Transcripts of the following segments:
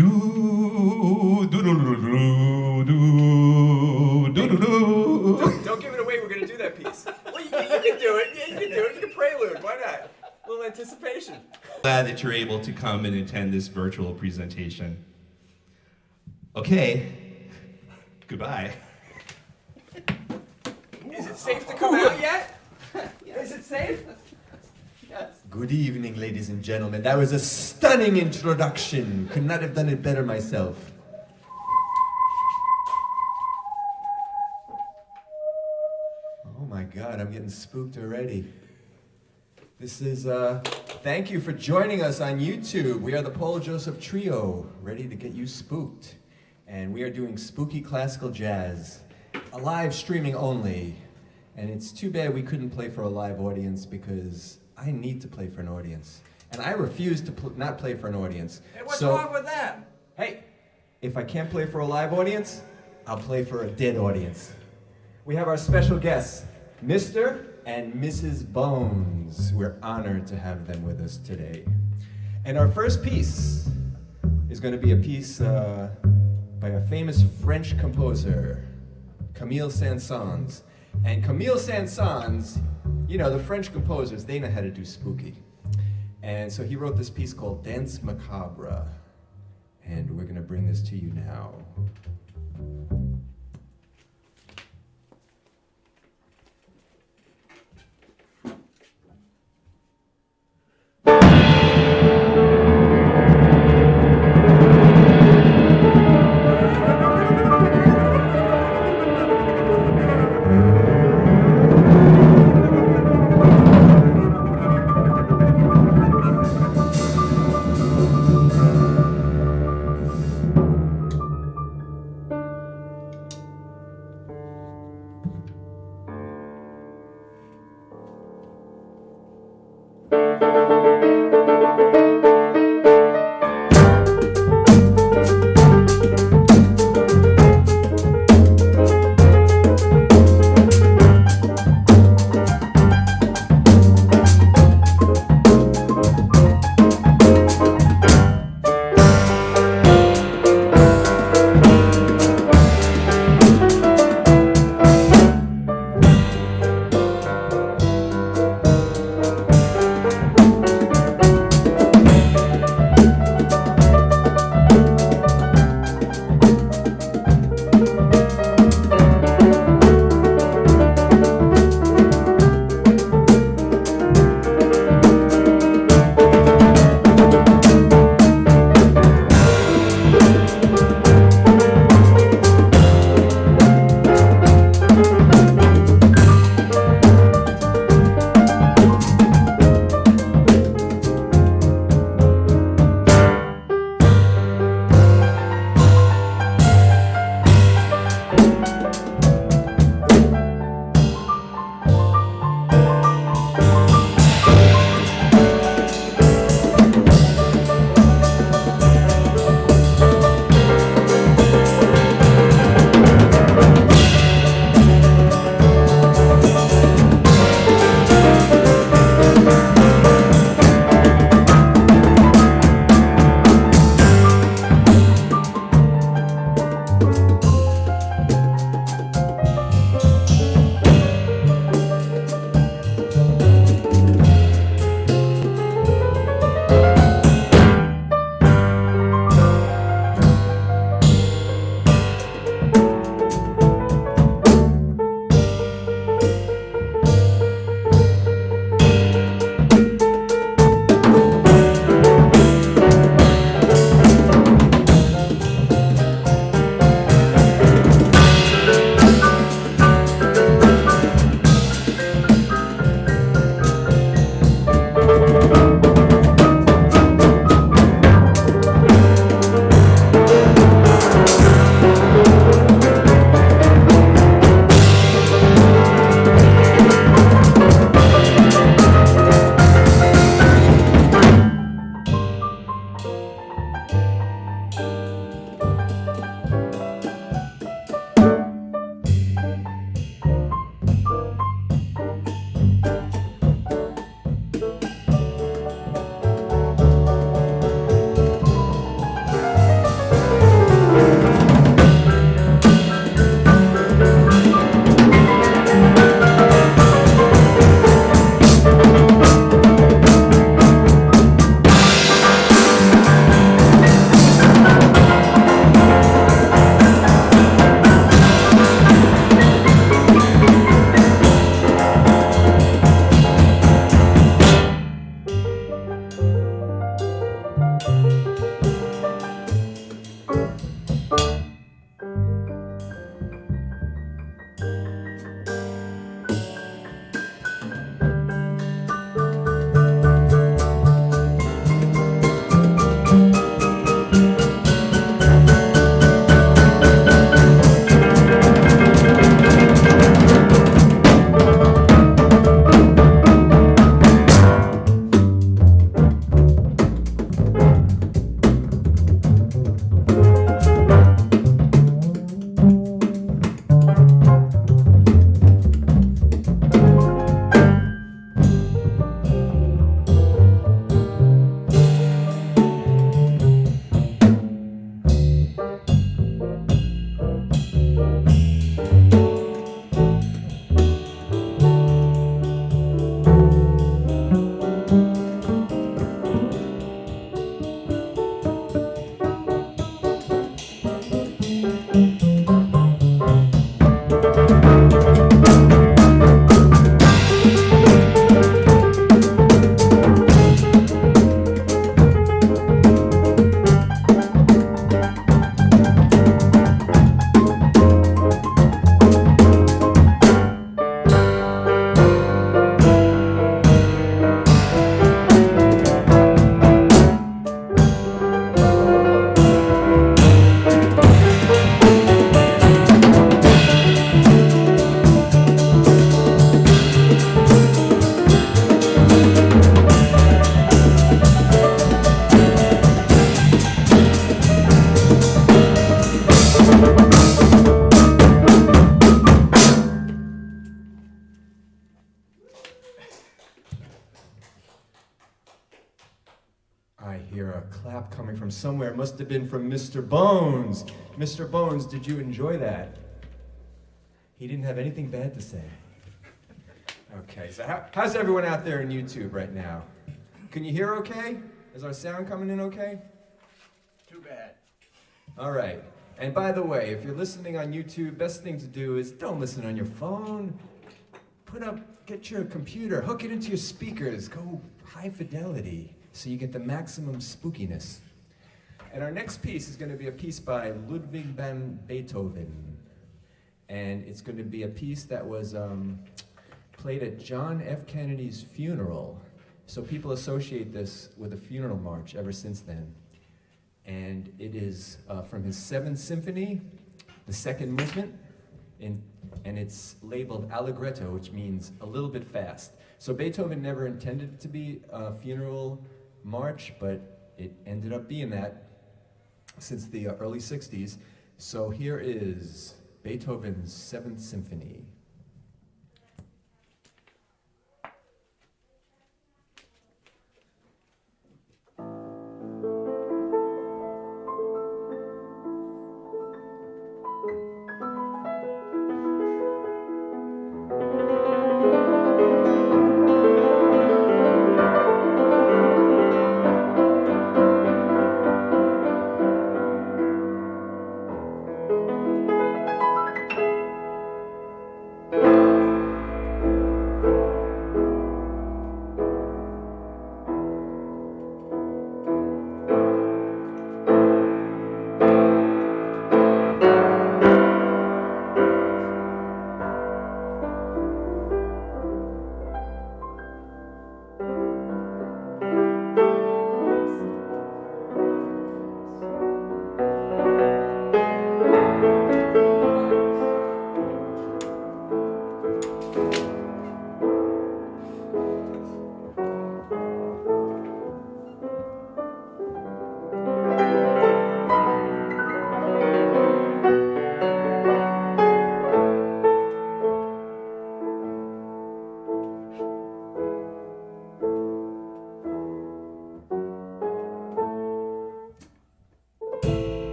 Do do do do do do do do. Don't give it away. We're gonna do that piece. Well, you can do it. Yeah, you can do it. You can prelude. Why not? A little anticipation. Glad that you're able to come and attend this virtual presentation. Okay. Goodbye. Is it safe to come out yet? Is it safe? Yes. Good evening, ladies and gentlemen. That was a stunning introduction. Could not have done it better myself. Oh my God, I'm getting spooked already. This is, thank you for joining us on YouTube. We are the Paul Joseph Trio, ready to get you spooked. And we are doing spooky classical jazz, a live streaming only. And it's too bad we couldn't play for a live audience because I need to play for an audience. And I refuse to not play for an audience. Hey, what's wrong with that? Hey, if I can't play for a live audience, I'll play for a dead audience. We have our special guests, Mr. and Mrs. Bones. We're honored to have them with us today. And our first piece is going to be a piece by a famous French composer, Camille Saint-Saens. And Camille Saint-Saens, you know, the French composers, they know how to do spooky. And so he wrote this piece called Danse Macabre. And we're going to bring this to you now. coming from somewhere. It must have been from Mr. Bones. Mr. Bones, did you enjoy that? He didn't have anything bad to say. Okay, so how's everyone out there in YouTube right now? Can you hear okay? Is our sound coming in okay? Too bad. All right. And by the way, if you're listening on YouTube, best thing to do is don't listen on your phone. Get your computer, hook it into your speakers, go high fidelity so you get the maximum spookiness. And our next piece is going to be a piece by Ludwig van Beethoven. And it's going to be a piece that was played at John F. Kennedy's funeral. So people associate this with a funeral march ever since then. And it is from his 7th Symphony, the second movement, and it's labeled Allegretto, which means a little bit fast. So Beethoven never intended it to be a funeral march, but it ended up being that since the early 60s. So here is Beethoven's 7th Symphony.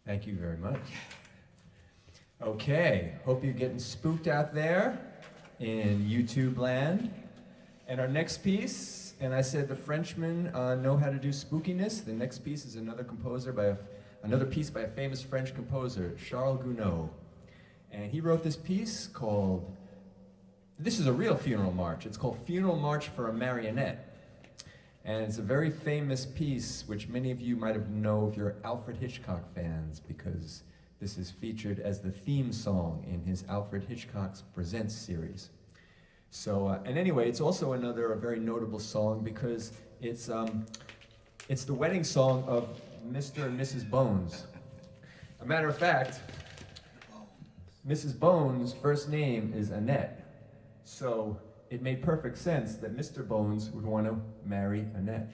Thank you very much. Okay, hope you're getting spooked out there in YouTube land. And our next piece, and I said the Frenchmen know how to do spookiness. The next piece is another piece by a famous French composer, Charles Gounod. And he wrote this piece called, this is a real funeral march. It's called Funeral March for a Marionette. And it's a very famous piece, which many of you might have known if you're Alfred Hitchcock fans, because this is featured as the theme song in his Alfred Hitchcock's Presents series. So, and anyway, it's also a very notable song because it's the wedding song of Mr. and Mrs. Bones. A matter of fact, Mrs. Bones' first name is Annette. So it made perfect sense that Mr. Bones would want to marry Annette.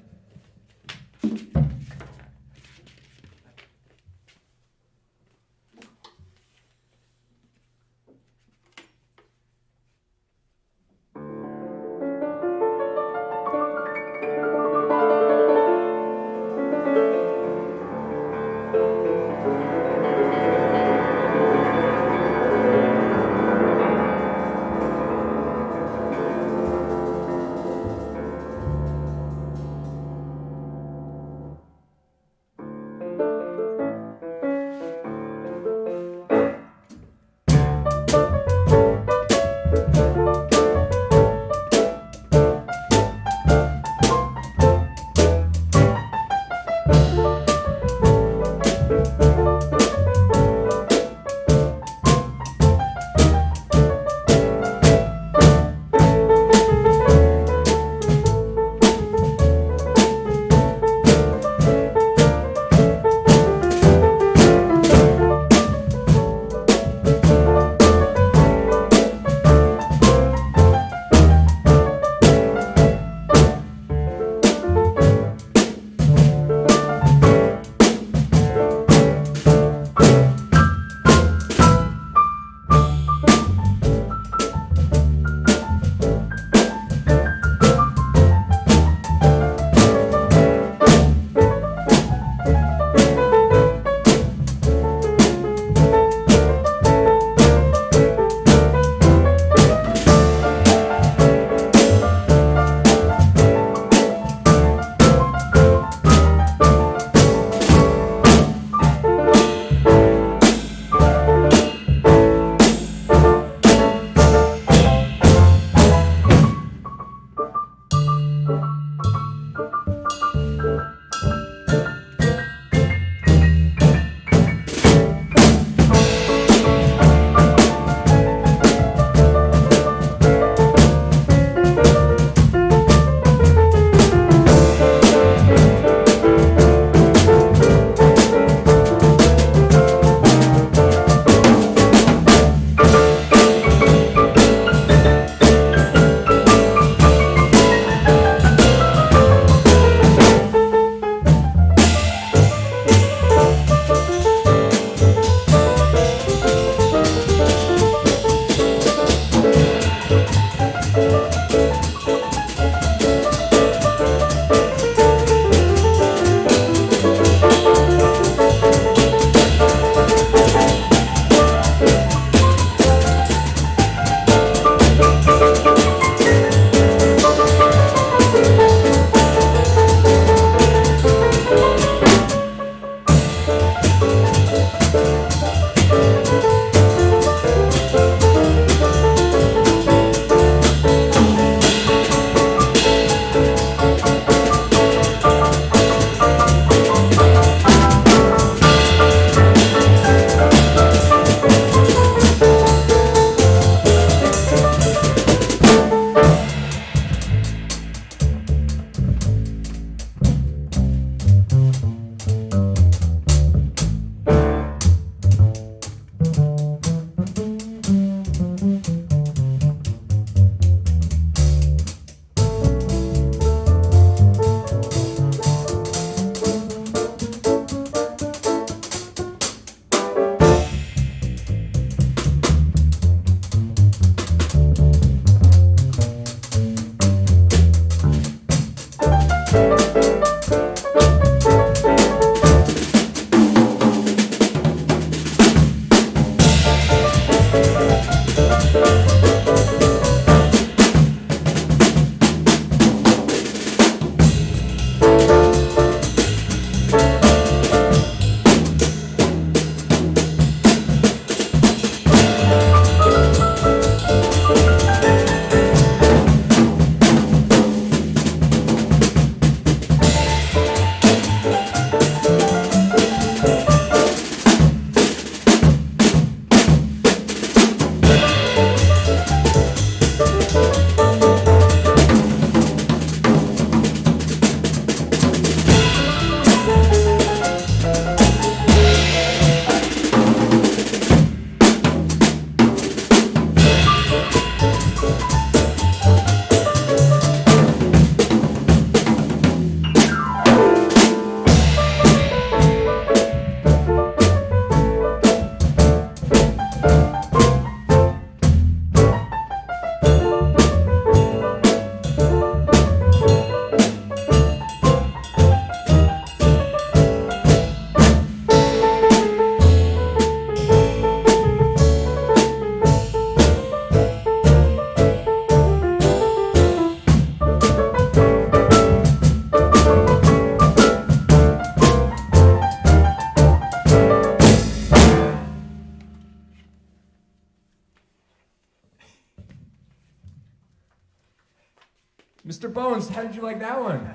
Mr. Bones, how did you like that one?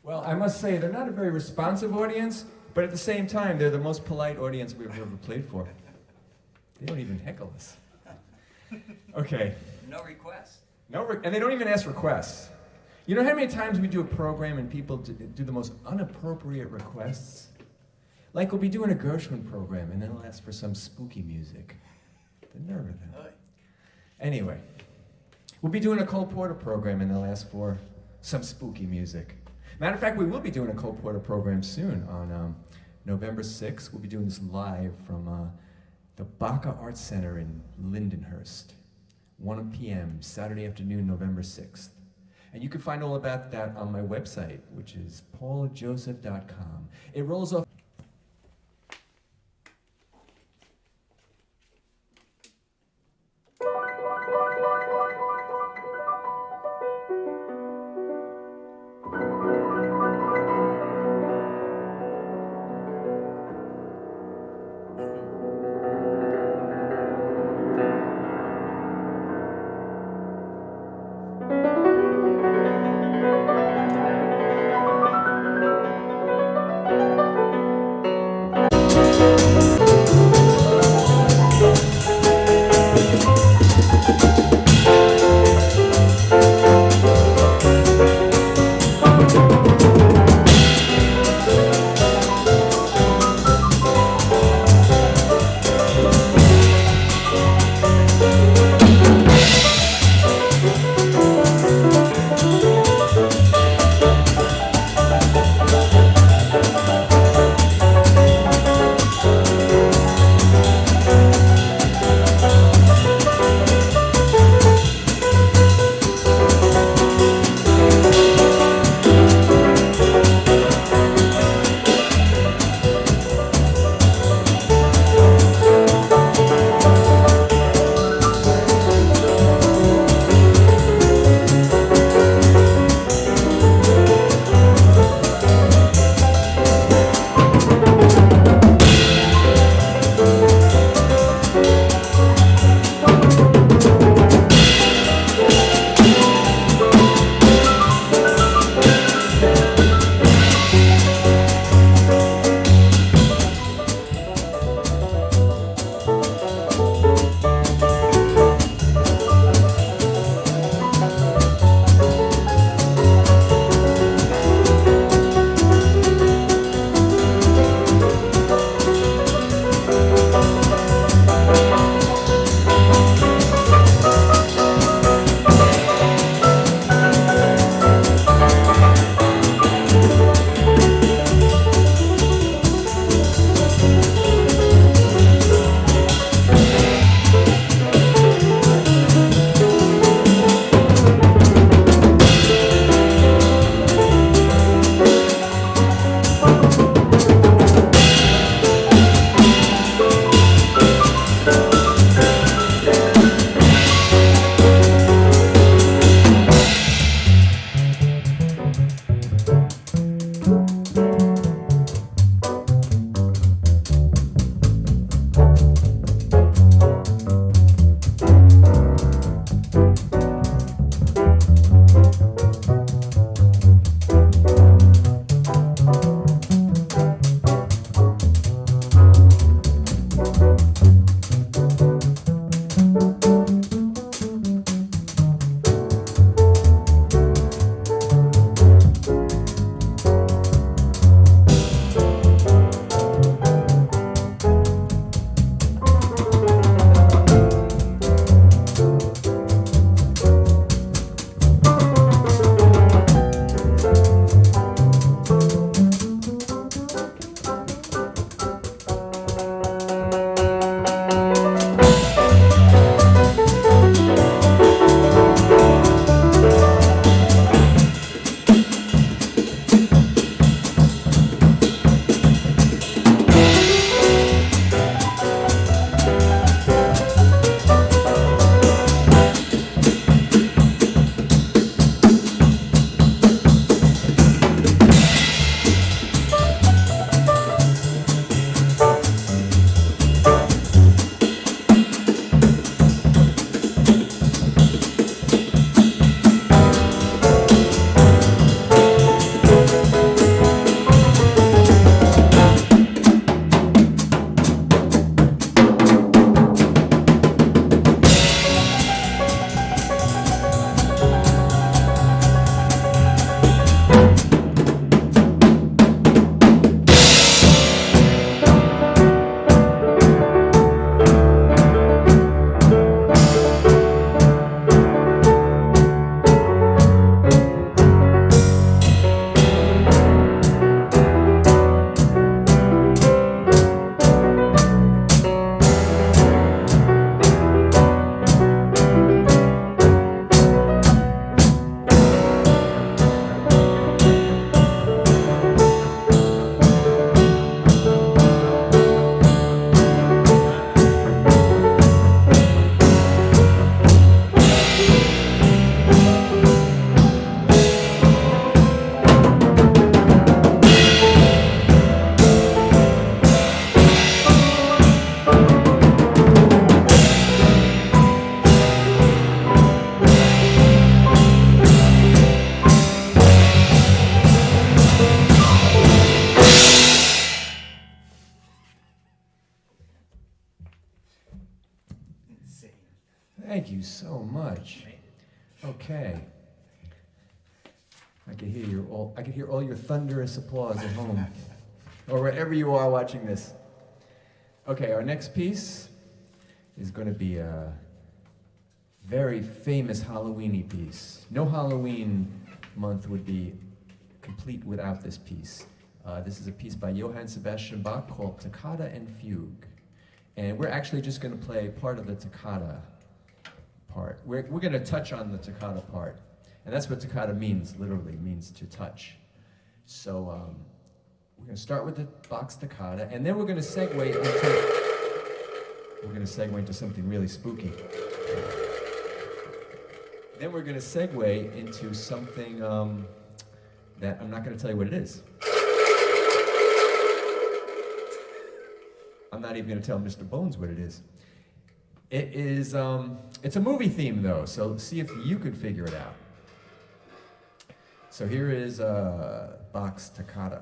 Well, I must say, they're not a very responsive audience, but at the same time, they're the most polite audience we've ever played for. They don't even heckle us. Okay. No requests. And they don't even ask requests. You know how many times we do a program and people do the most inappropriate requests? Like we'll be doing a Gershwin program and then they'll ask for some spooky music. The nerve of them. Anyway, we'll be doing a Cole Porter program and they'll ask for some spooky music. Matter of fact, we will be doing a Cole Porter program soon on November 6th. We'll be doing this live from the Bach Arts Center in Lindenhurst. 1 p.m. Saturday afternoon, November 6th. And you can find all about that on my website, which is pauljoseph.com. It rolls off. Thank you so much. Okay. I can hear all your thunderous applause at home, or wherever you are watching this. Okay, our next piece is going to be a very famous Halloween-y piece. No Halloween month would be complete without this piece. This is a piece by Johann Sebastian Bach called Toccata and Fugue. And we're actually just going to play part of the toccata part. We're going to touch on the toccata part. And that's what toccata means, literally, means to touch. So we're going to start with the Bach's toccata, and then we're going to segue into something really spooky. Then we're going to segue into something that I'm not going to tell you what it is. I'm not even going to tell Mr. Bones what it is. It is, it's a movie theme though, so see if you could figure it out. So here is Bach's toccata.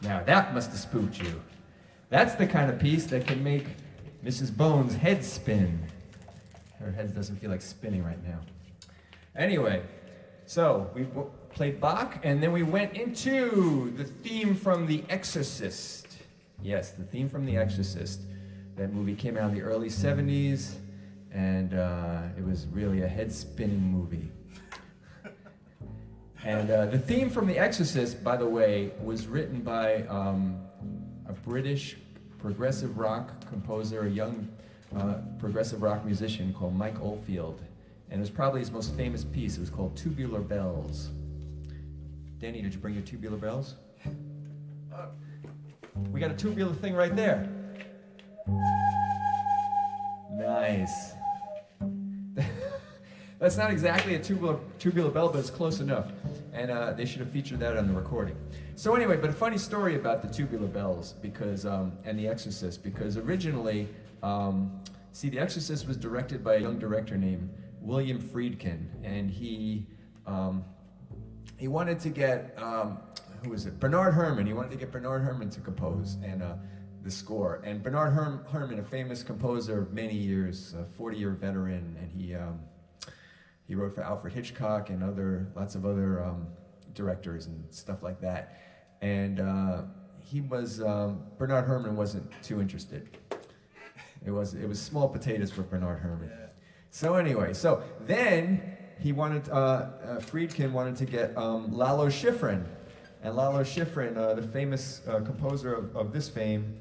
Now that must have spooked you. That's the kind of piece that can make Mrs. Bones' head spin. Her head doesn't feel like spinning right now. Anyway, so we played Bach, and then we went into the theme from The Exorcist. Yes, the theme from The Exorcist. That movie came out in the early 70s, and it was really a head-spinning movie. And the theme from The Exorcist, by the way, was written by a British progressive rock composer, a young progressive rock musician called Mike Oldfield. And it was probably his most famous piece. It was called Tubular Bells. Danny, did you bring your tubular bells? We got a tubular thing right there. Nice. That's not exactly a tubular bell, but it's close enough. And they should have featured that on the recording. So anyway, but a funny story about the tubular bells because and The Exorcist, because originally, see, The Exorcist was directed by a young director named William Friedkin, and he wanted to get who was it? Bernard Herrmann. He wanted to get Bernard Herrmann to compose and the score. And Bernard Herrmann, a famous composer of many years, a 40-year veteran, and he wrote for Alfred Hitchcock and lots of other directors and stuff like that. And Bernard Herrmann wasn't too interested. It was small potatoes for Bernard Herrmann. Yeah. So anyway, so then he wanted, Friedkin wanted to get Lalo Schifrin. And Lalo Schifrin, the famous composer of this fame,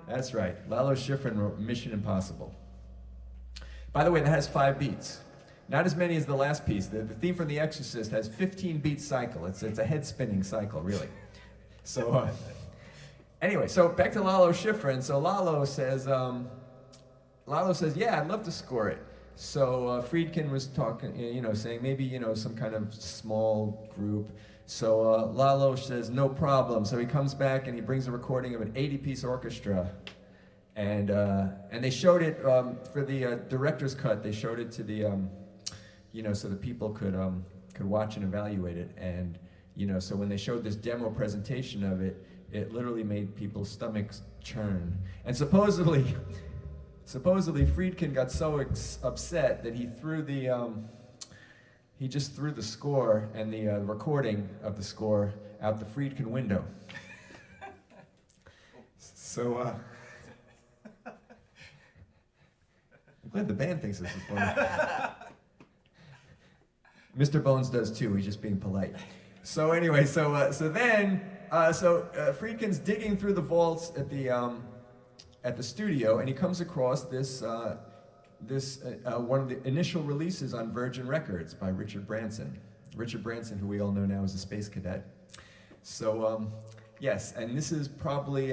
that's right, Lalo Schifrin wrote Mission Impossible. By the way, that has 5 beats. Not as many as the last piece. The theme from The Exorcist has 15-beat cycle. It's a head-spinning cycle, really. So anyway, so back to Lalo Schifrin. So Lalo says, yeah, I'd love to score it. So Friedkin was talking, saying maybe, some kind of small group. So Lalo says, no problem. So he comes back and he brings a recording of an 80-piece orchestra. And they showed it for the director's cut. They showed it to the, so the people could watch and evaluate it. And, so when they showed this demo presentation of it, it literally made people's stomachs churn. And supposedly Friedkin got so upset that he just threw the score and the recording of the score out the Friedkin window. So, I'm glad the band thinks this is funny. Mr. Bones does too, he's just being polite. So anyway, Friedkin's digging through the vaults at the studio, and he comes across this one of the initial releases on Virgin Records by Richard Branson. Richard Branson, who we all know now as a space cadet. So, yes, and this is probably,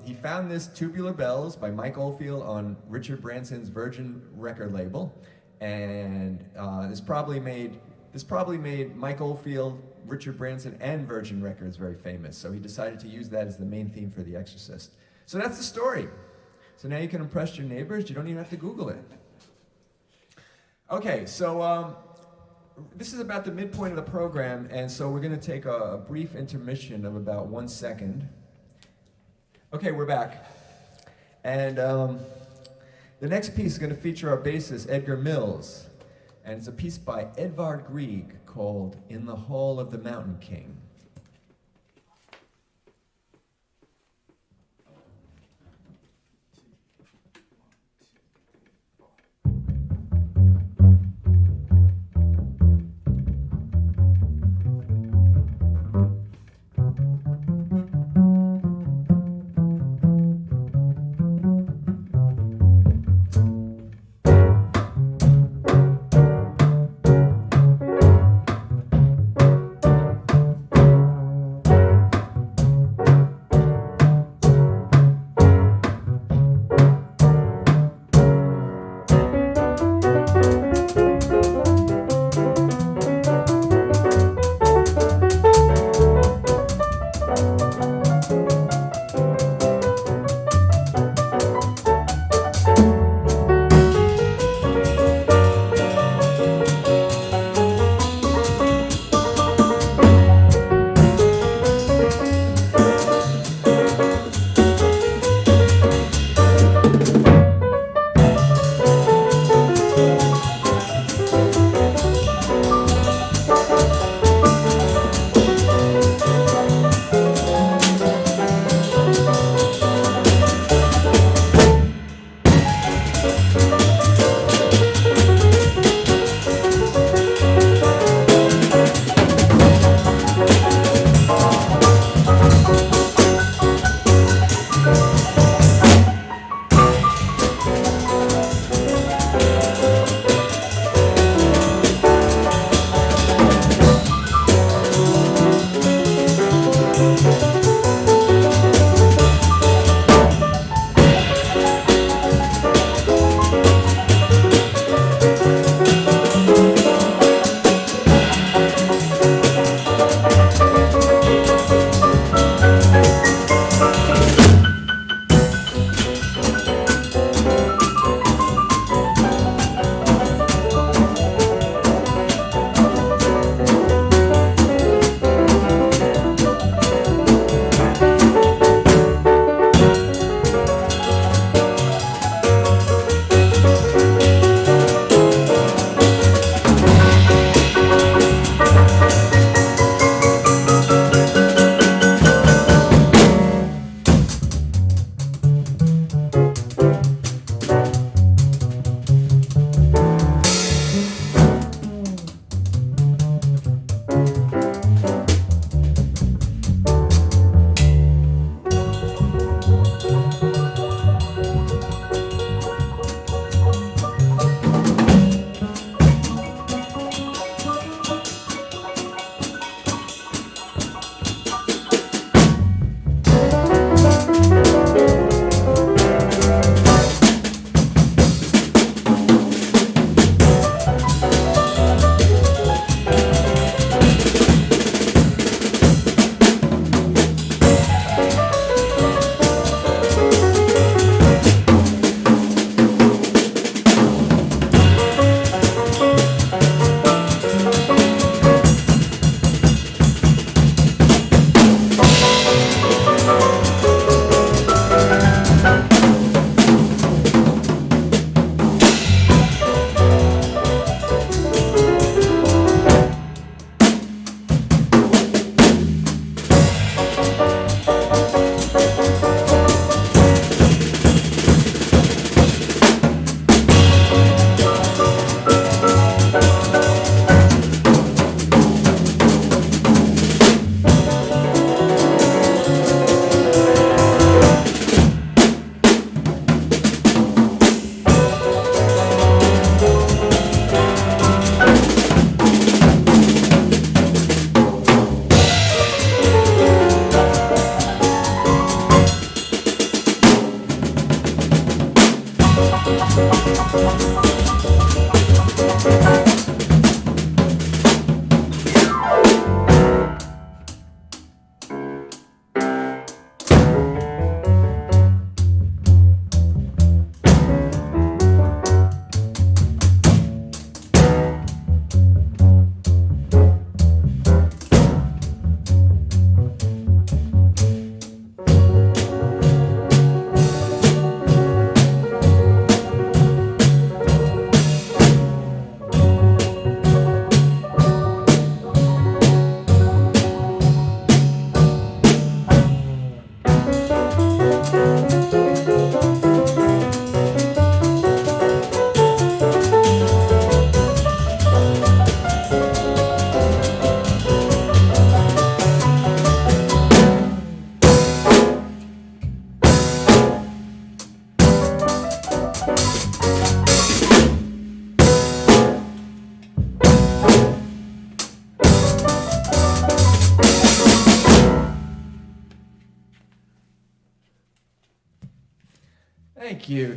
he found this Tubular Bells by Mike Oldfield on Richard Branson's Virgin record label, and this probably made Mike Oldfield, Richard Branson, and Virgin Records very famous. So he decided to use that as the main theme for The Exorcist. So that's the story. So now you can impress your neighbors. You don't even have to Google it. Okay, so this is about the midpoint of the program, and so we're going to take a brief intermission of about 1 second. Okay, we're back. And the next piece is going to feature our bassist, Edgar Mills. And it's a piece by Edvard Grieg called In the Hall of the Mountain King.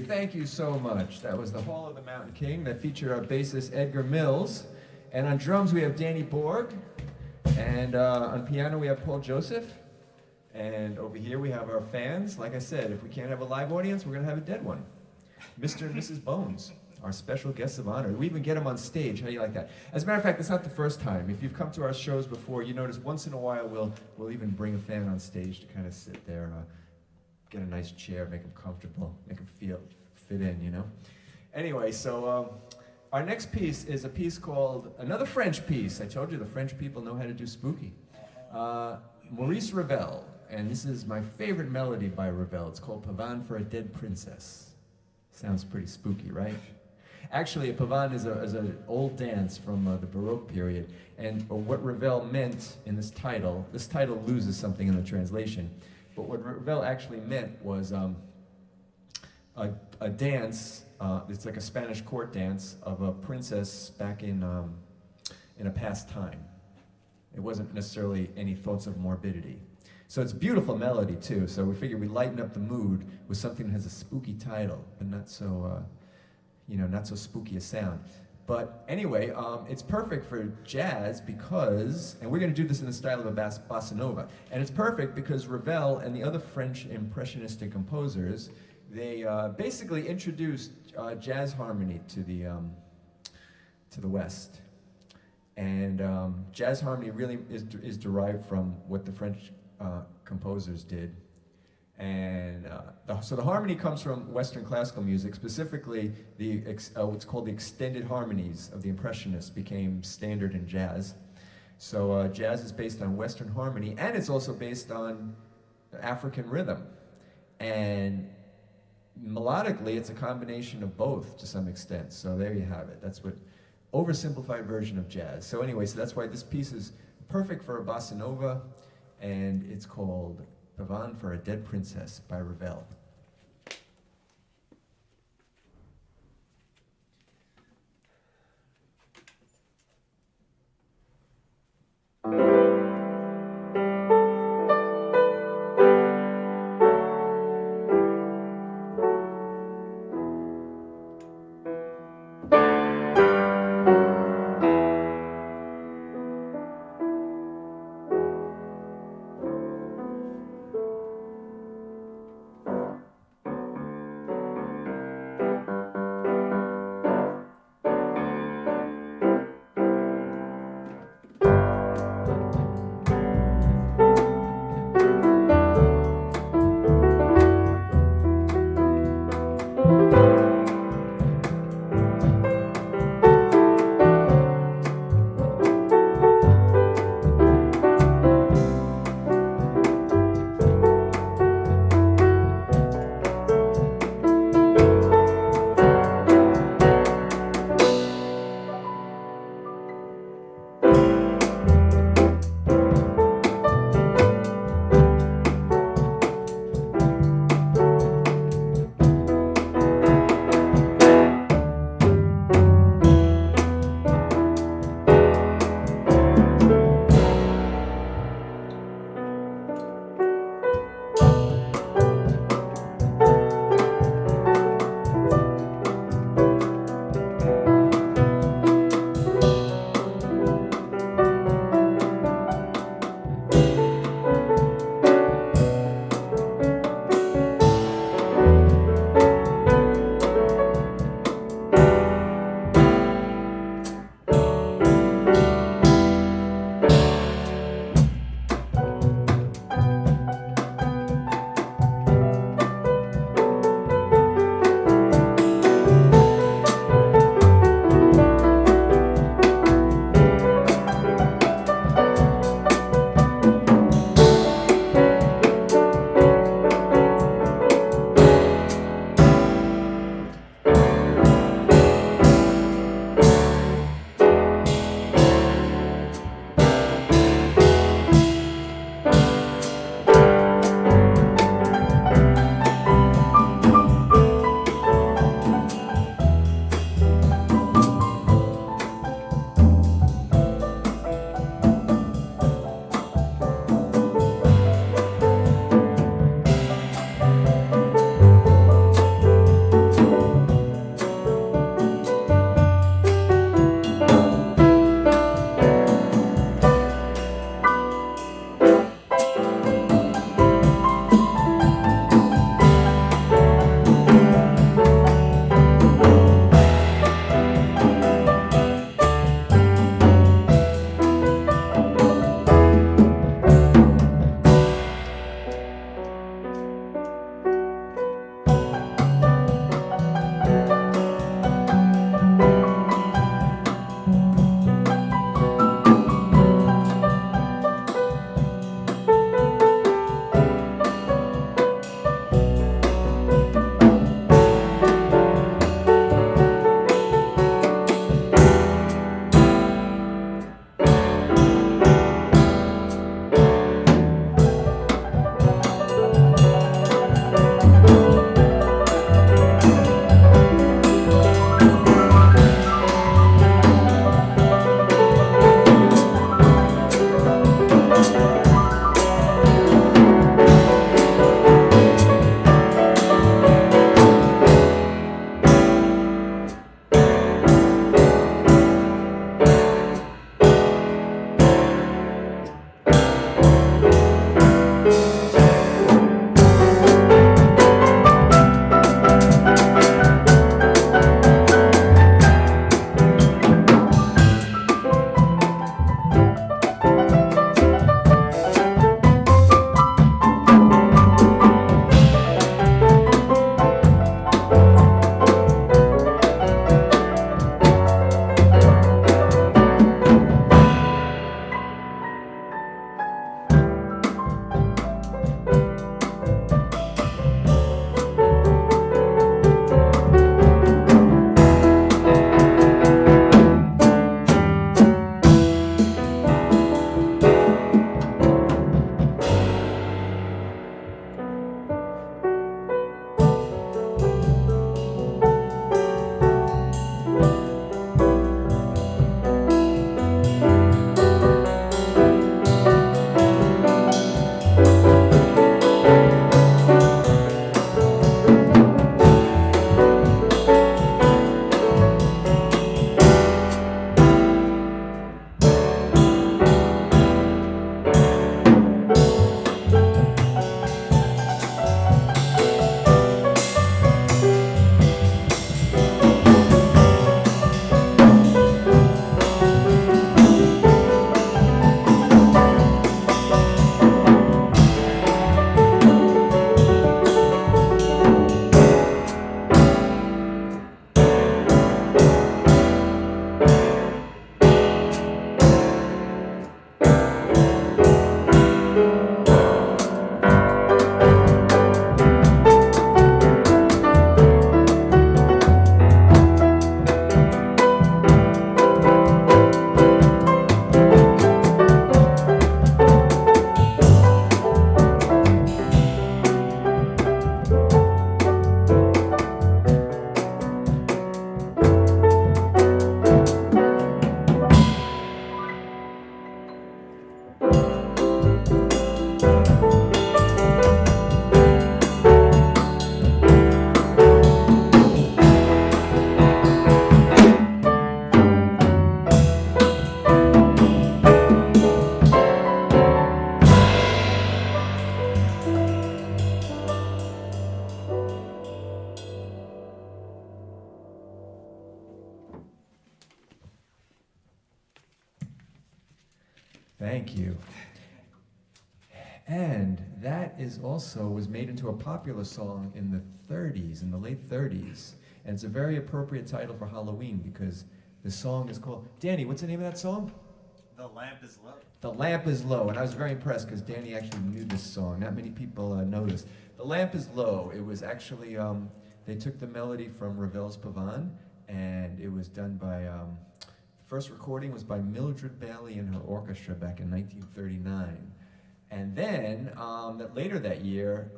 Thank you so much. That was the Hall of the Mountain King that featured our bassist Edgar Mills. And on drums we have Danny Borg. And on piano we have Paul Joseph. And over here we have our fans. Like I said, if we can't have a live audience, we're going to have a dead one. Mr. and Mrs. Bones, our special guests of honor. We even get them on stage. How do you like that? As a matter of fact, it's not the first time. If you've come to our shows before, you notice once in a while we'll even bring a fan on stage to kind of sit there, get a nice chair, make them comfortable, make them fit in, you know? Anyway, so our next piece is a piece called, another French piece. I told you the French people know how to do spooky. Maurice Ravel, and this is my favorite melody by Ravel. It's called Pavane for a Dead Princess. Sounds pretty spooky, right? Actually, a pavane is an old dance from the Baroque period, and what Ravel meant in this title loses something in the translation, but what Ravel actually meant was a dance, it's like a Spanish court dance of a princess back in a past time. It wasn't necessarily any thoughts of morbidity. So it's a beautiful melody too, so we figured we'd lighten up the mood with something that has a spooky title, but not so, not so spooky a sound. But anyway, it's perfect for jazz because, and we're going to do this in the style of a bossa nova, and it's perfect because Ravel and the other French impressionistic composers, they basically introduced jazz harmony to the West. And jazz harmony really is derived from what the French composers did. And so the harmony comes from Western classical music, specifically what's called the extended harmonies of the Impressionists became standard in jazz. So jazz is based on Western harmony, and it's also based on African rhythm. And melodically, it's a combination of both to some extent. So there you have it. That's what oversimplified version of jazz. So anyway, so that's why this piece is perfect for a bossa nova, and it's called Pavane for a Dead Princess by Ravel. Thank you. And that is also was made into a popular song in the 30s, in the late 30s. And it's a very appropriate title for Halloween because the song is called, Danny, what's the name of that song? The Lamp is Low. The Lamp is Low, and I was very impressed because Danny actually knew this song. Not many people know this. The Lamp is Low. It was actually, they took the melody from Ravel's Pavane, and it was done by, the first recording was by Mildred Bailey and her orchestra back in 1939. And then, later that year,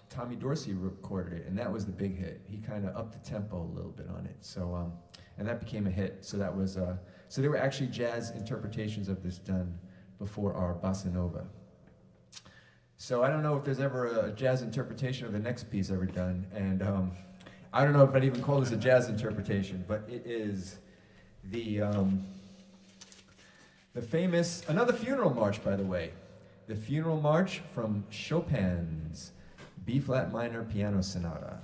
Tommy Dorsey recorded it, and that was the big hit. He kind of upped the tempo a little bit on it, so, and that became a hit. So that was, so there were actually jazz interpretations of this done before our bossa nova. So I don't know if there's ever a jazz interpretation of the next piece ever done, and I don't know if I'd even call this a jazz interpretation, but it is the famous, another funeral march, by the way, the funeral march from Chopin's B-flat minor piano sonata.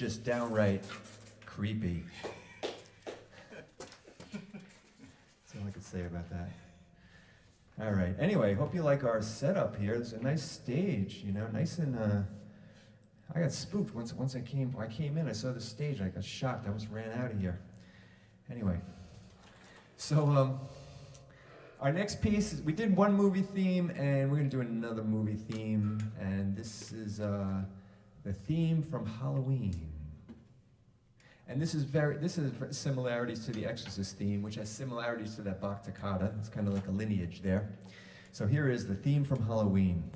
just downright creepy. That's all I could say about that. All right. Anyway, hope you like our setup here. It's a nice stage, you know, nice and. I got spooked once I came in. I saw the stage. I got shocked. I almost ran out of here. Anyway, so our next piece is, we did one movie theme, and we're gonna do another movie theme, and this is the theme from Halloween. And this is similarities to the Exorcist theme, which has similarities to that Bach toccata. It's kind of like a lineage there. So here is the theme from Halloween.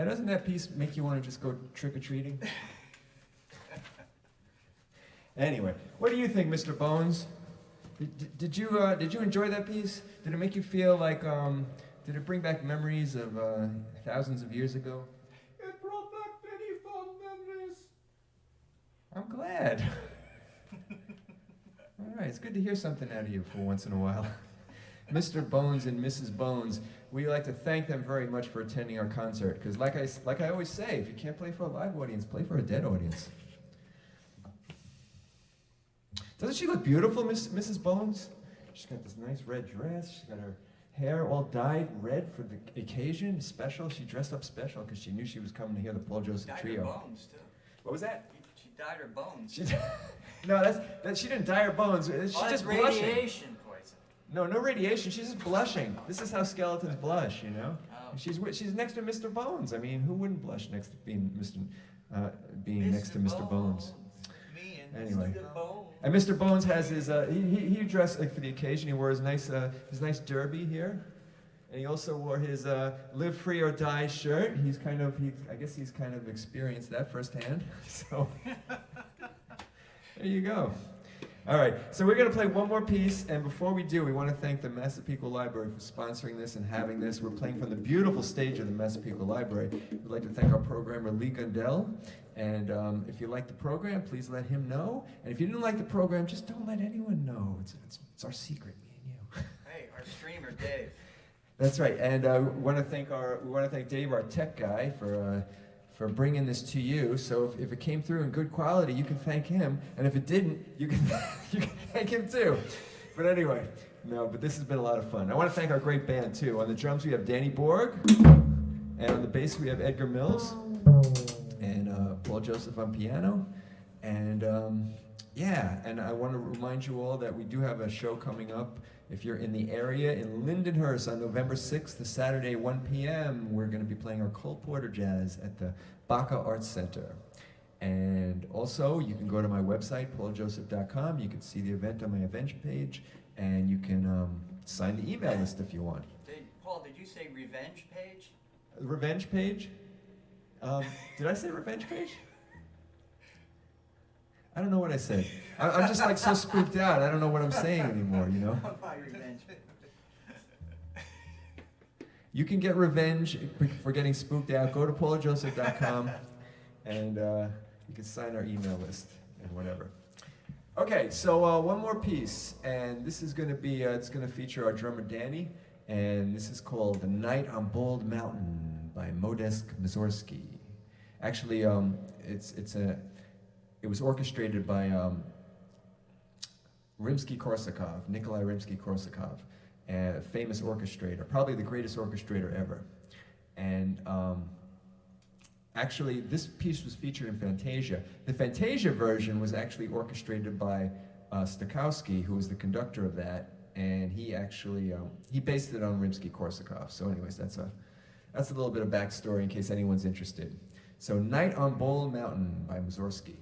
Now, doesn't that piece make you want to just go trick-or-treating? Anyway, what do you think, Mr. Bones? Did you enjoy that piece? Did it make you feel like, did it bring back memories of thousands of years ago? It brought back many fond memories. I'm glad. All right, it's good to hear something out of you for once in a while. Mr. Bones and Mrs. Bones, we'd like to thank them very much for attending our concert, because like I always say, if you can't play for a live audience, play for a dead audience. Doesn't she look beautiful, Mrs. Bones? She's got this nice red dress. She's got her hair all dyed red for the occasion. Special. She dressed up special because she knew she was coming to hear the Paul Joseph Dyed Trio. her bones too. What was that? She dyed her bones. No, she didn't dye her bones. She's just blushing. Radiation poison. No radiation. She's just blushing. This is how skeletons blush, you know. Oh. She's next to Mr. Bones. I mean, who wouldn't blush next to being next to Mr. Bones? Anyway. And Mr. Bones has his, he dressed like for the occasion. He wore his nice derby here. And he also wore his live free or die shirt. I guess he's kind of experienced that firsthand. So, there you go. All right, so we're going to play one more piece, and before we do, we want to thank the Massapequa Library for sponsoring this and having this. We're playing from the beautiful stage of the Massapequa Library. We'd like to thank our programmer, Lee Gundell, and if you like the program, please let him know. And if you didn't like the program, just don't let anyone know. It's our secret, me and you. Hey, our streamer, Dave. That's right, and we want to thank Dave, our tech guy, for bringing this to you. So if it came through in good quality, you can thank him, and if it didn't, you can thank him too. But anyway, but this has been a lot of fun. I want to thank our great band too. On the drums we have Danny Borg, and on the bass we have Edgar Mills, and Paul Joseph on piano, and and I want to remind you all that we do have a show coming up. If you're in the area in Lindenhurst on November 6th, the Saturday, 1 p.m., we're going to be playing our Cole Porter Jazz at the Bach Arts Center. And also, you can go to my website, pauljoseph.com. You can see the event on my events page, and you can sign the email list if you want. Paul, did you say revenge page? Revenge page? Did I say revenge page? I don't know what I said. I'm just like so spooked out. I don't know what I'm saying anymore, you know? You can get revenge for getting spooked out. Go to pauljoseph.com and you can sign our email list and whatever. Okay, so one more piece, and this is going to be, it's going to feature our drummer Danny, and this is called The Night on Bald Mountain by Modest Mussorgsky. Actually, it was orchestrated by Rimsky-Korsakov, Nikolai Rimsky-Korsakov, a famous orchestrator, probably the greatest orchestrator ever. And actually, this piece was featured in Fantasia. The Fantasia version was actually orchestrated by Stokowski, who was the conductor of that, and he actually, he based it on Rimsky-Korsakov. So anyways, that's a little bit of backstory in case anyone's interested. So Night on Bald Mountain by Mussorgsky.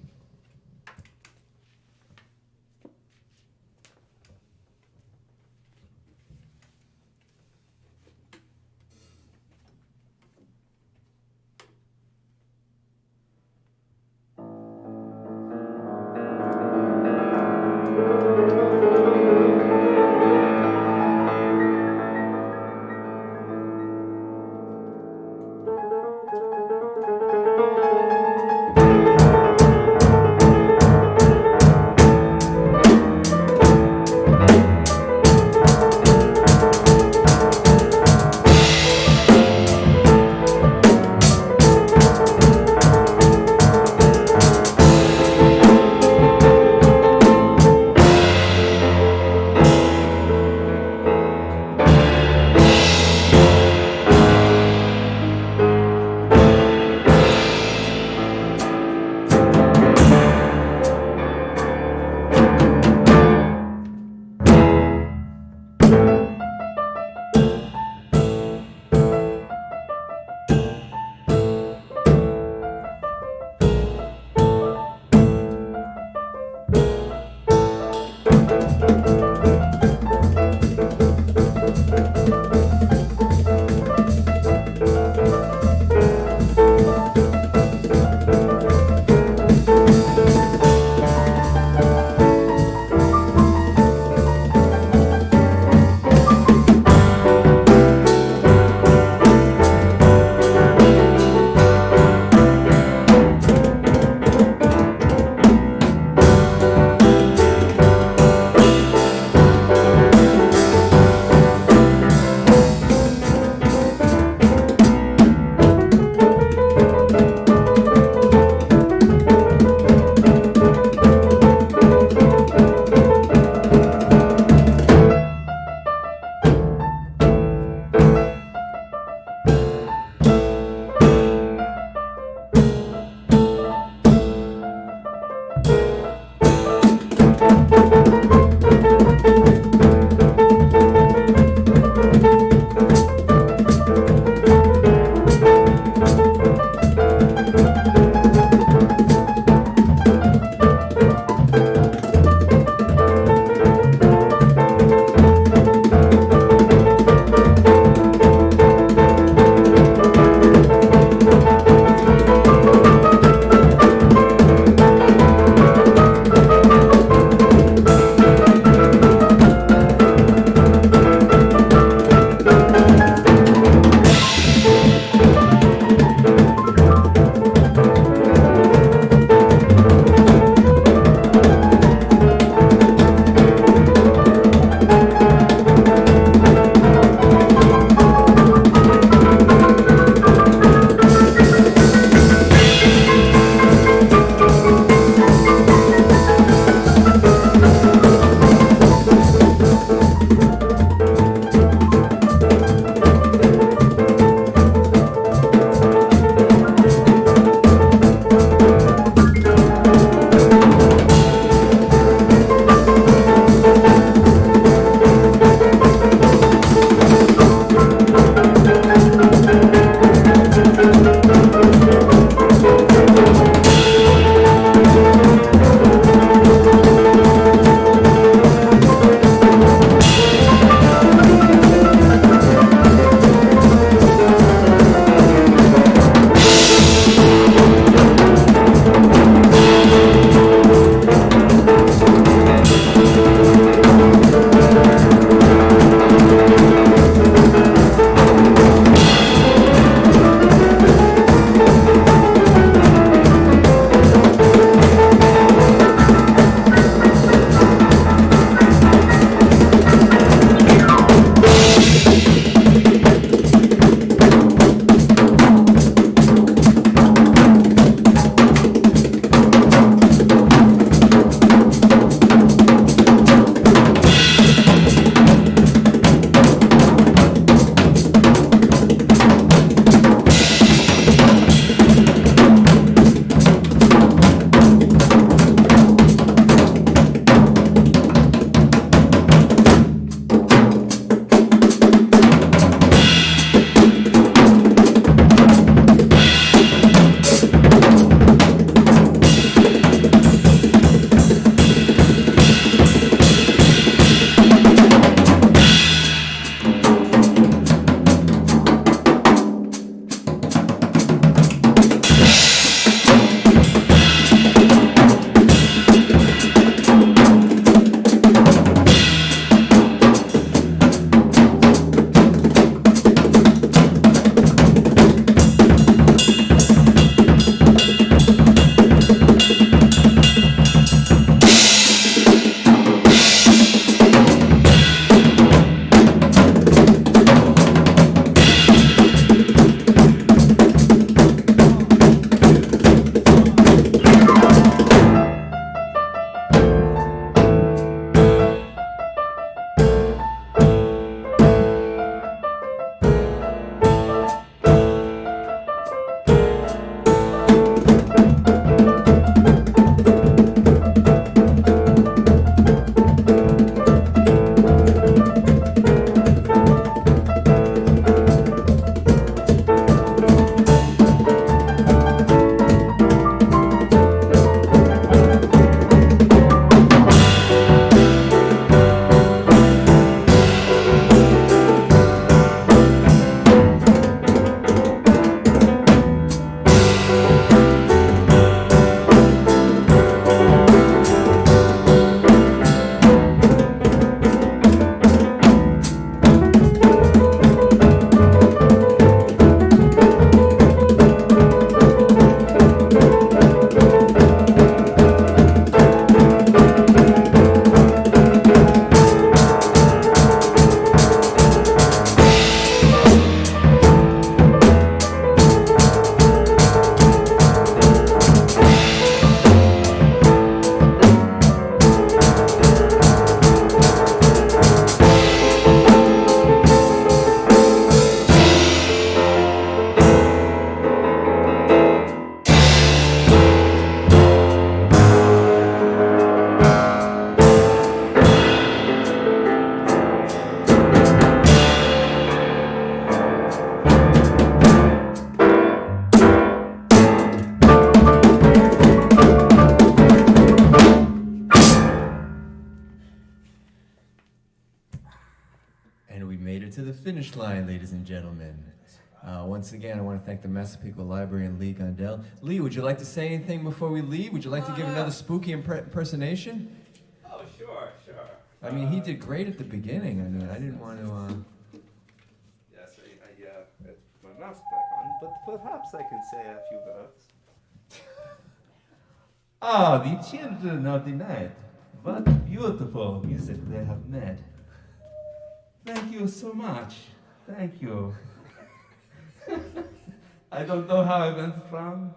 finish line, ladies and gentlemen. Once again, I want to thank the Massapequa Library and Lee Gondel. Lee, would you like to say anything before we leave? Would you like to give another spooky impersonation? Oh, sure. I mean, he did great at the beginning. I mean, I didn't want to. Yes, I put my mask back on, but perhaps I can say a few words. Ah, the children of the night. What beautiful music they have made. Thank you so much. Thank you. I don't know how I went from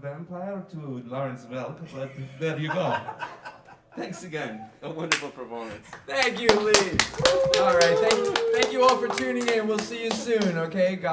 vampire to Lawrence Welk, but there you go. Thanks again. A wonderful performance. Thank you, Lee. All right, thank you all for tuning in. We'll see you soon. Okay, God.